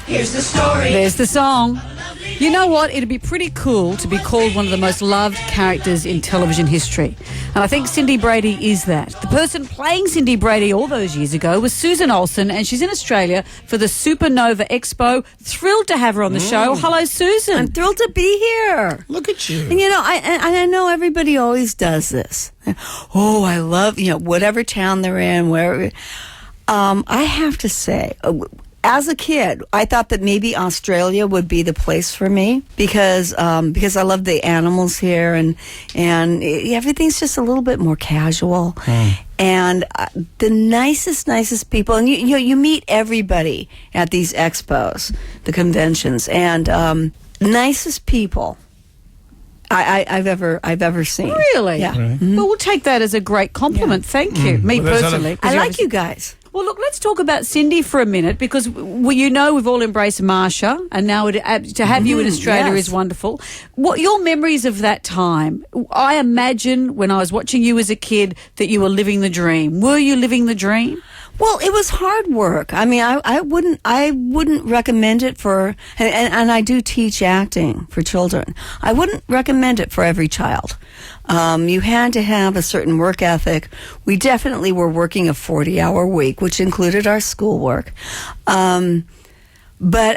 Here's the story. There's the song. You know what? It'd be pretty cool to be called one of the most loved characters in television history. And I think Cindy Brady is that. The person playing Cindy Brady all those years ago was Susan Olsen, and she's in Australia for the Supernova Expo. Thrilled to have her on the show. Hello, Susan. I'm thrilled to be here. Look at you. And, I know everybody always does this. Oh, I love, whatever town they're in, wherever. I have to say, as a kid, I thought that maybe Australia would be the place for me because I love the animals here and everything's just a little bit more casual. And the nicest people, and you meet everybody at these expos, the conventions, and nicest people I've ever seen. Really? Yeah. Right. Well, we'll take that as a great compliment. Thank you. Me Well, personally. I like you guys. Well, look, let's talk about Cindy for a minute because we've all embraced Marsha, and now to have you in Australia yes. is wonderful. What your memories of that time? I imagine when I was watching you as a kid that you were living the dream. Were you living the dream? Well, it was hard work. I mean, I wouldn't recommend it for, and I do teach acting for children. I wouldn't recommend it for every child. You had to have a certain work ethic. We definitely were working a 40-hour week, which included our schoolwork. But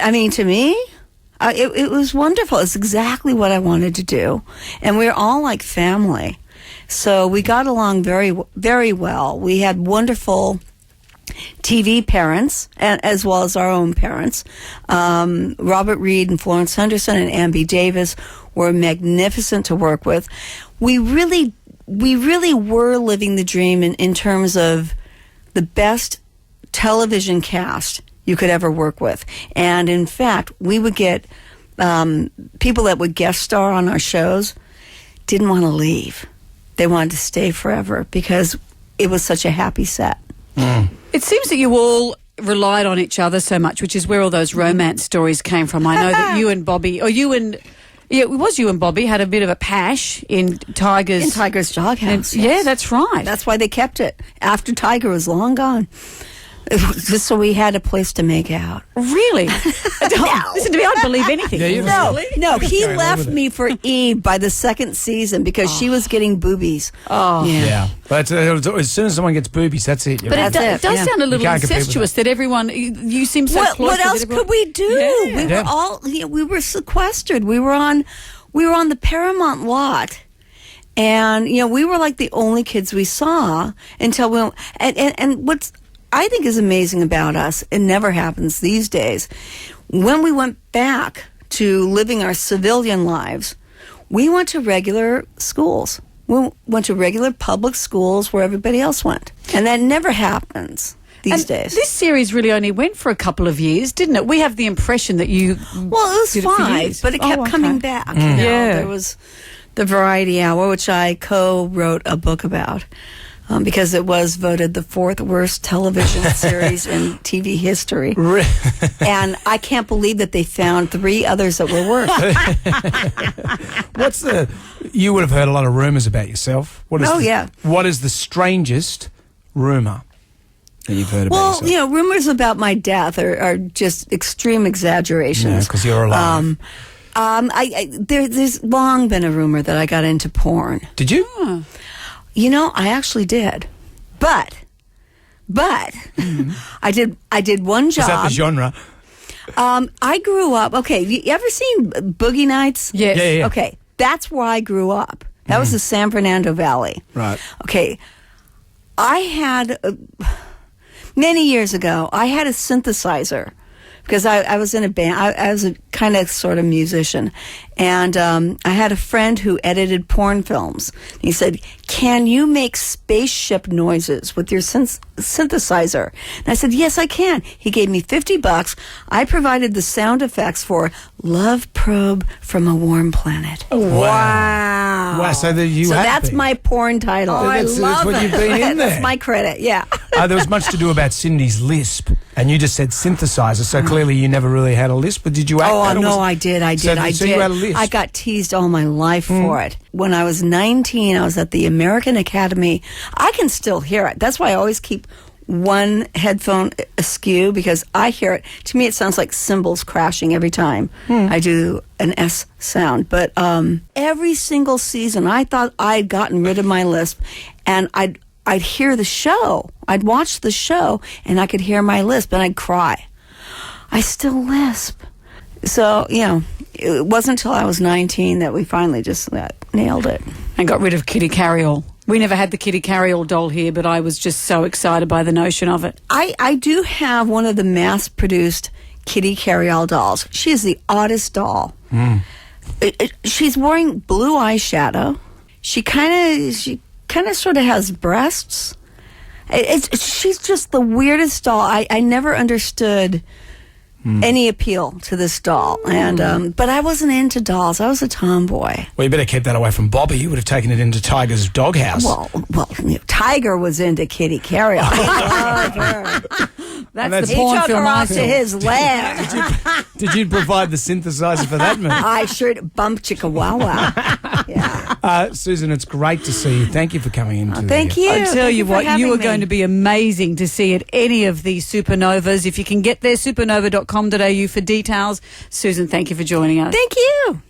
I mean, to me, it was wonderful. It's exactly what I wanted to do. And we were all like family. So we got along very, very well. We had wonderful TV parents, and as well as our own parents. Robert Reed and Florence Henderson and Amby Davis were magnificent to work with. We really were living the dream in terms of the best television cast you could ever work with. And in fact, we would get people that would guest star on our shows didn't want to leave. They wanted to stay forever because it was such a happy set. It seems that you all relied on each other so much, which is where all those romance stories came from. I know that you and Bobby, it was you and Bobby had a bit of a pash in Tiger's... In Tiger's Doghouse. Yeah, that's right. That's why they kept it after Tiger was long gone. It was just so we had a place to make out. Really? Listen to me, I'd believe anything. Yeah, you No, he Going on left with it. me for Eve by the second season because she was getting boobies. Oh. Yeah. But as soon as someone gets boobies, that's it. But it That's it, does yeah. sound a little You can't compete with incestuous that everyone... You seem so close. What else that everyone- could we do? Yeah. We were all... we were sequestered. We were on the Paramount lot. And, we were like the only kids we saw until we... And what's... I think is amazing about us, it never happens these days. When we went back to living our civilian lives, we went to regular schools. We went to regular public schools where everybody else went. And that never happens these days. This series really only went for a couple of years, didn't it? We have the impression that you... Well, it was did it for 5, years. but it Oh, kept okay. coming back. Yeah. There was the Variety Hour, which I co-wrote a book about. Because it was voted the 4th worst television series in TV history. And I can't believe that they found 3 others that were worse. You would have heard a lot of rumours about yourself. What is the strangest rumour that you've heard about yourself? Well, rumors about my death are just extreme exaggerations. Because you're alive. There's long been a rumor that I got into porn. Did you? I actually did. But I did one job. Is that the genre? I grew up, okay, you ever seen Boogie Nights? Yes. Yeah. Okay, that's where I grew up. That was the San Fernando Valley. Right. Okay, I had, many years ago, I had a synthesizer because I was in a band. I was a kind of sort of musician. And I had a friend who edited porn films. He said, "Can you make spaceship noises with your synthesizer?" And I said, "Yes, I can." He gave me $50. I provided the sound effects for Love Probe from a Warm Planet. Wow. Wow, so that's my porn title. That's what you've been in there. That's my credit, yeah. There was much to do about Cindy's lisp, and you just said synthesizer, so clearly you never really had a lisp, but did you act that? No, I did. So you had a lisp. I got teased all my life for it. When I was 19, I was at the American Academy. I can still hear it. That's why I always keep one headphone askew because I hear it. To me, it sounds like cymbals crashing every time I do an S sound. But every single season, I thought I'd gotten rid of my lisp, and I'd hear the show. I'd watch the show, and I could hear my lisp, and I'd cry. I still lisp. So, it wasn't until I was 19 that we finally just nailed it. And got rid of Kitty Carryall. We never had the Kitty Carryall doll here, but I was just so excited by the notion of it. I do have one of the mass-produced Kitty Carryall dolls. She is the oddest doll. She's wearing blue eyeshadow. She kind of sort of has breasts. She's just the weirdest doll. I never understood any appeal to this doll, and but I wasn't into dolls. I was a tomboy. Well, you better keep that away from Bobby. You would have taken it into Tiger's doghouse. Well, Tiger was into Kitty Carryall. He loved her. That's the He porn took film her I off to saw. his lab. Did you provide the synthesizer for that movie? I sure bump chicka wow wow. Yeah. Susan, it's great to see you. Thank you for coming in. Thank you. I tell Thank you for what, you having are me. going to be amazing to see at any of these supernovas. If you can get there, supernova.com.au for details. Susan, thank you for joining us. Thank you.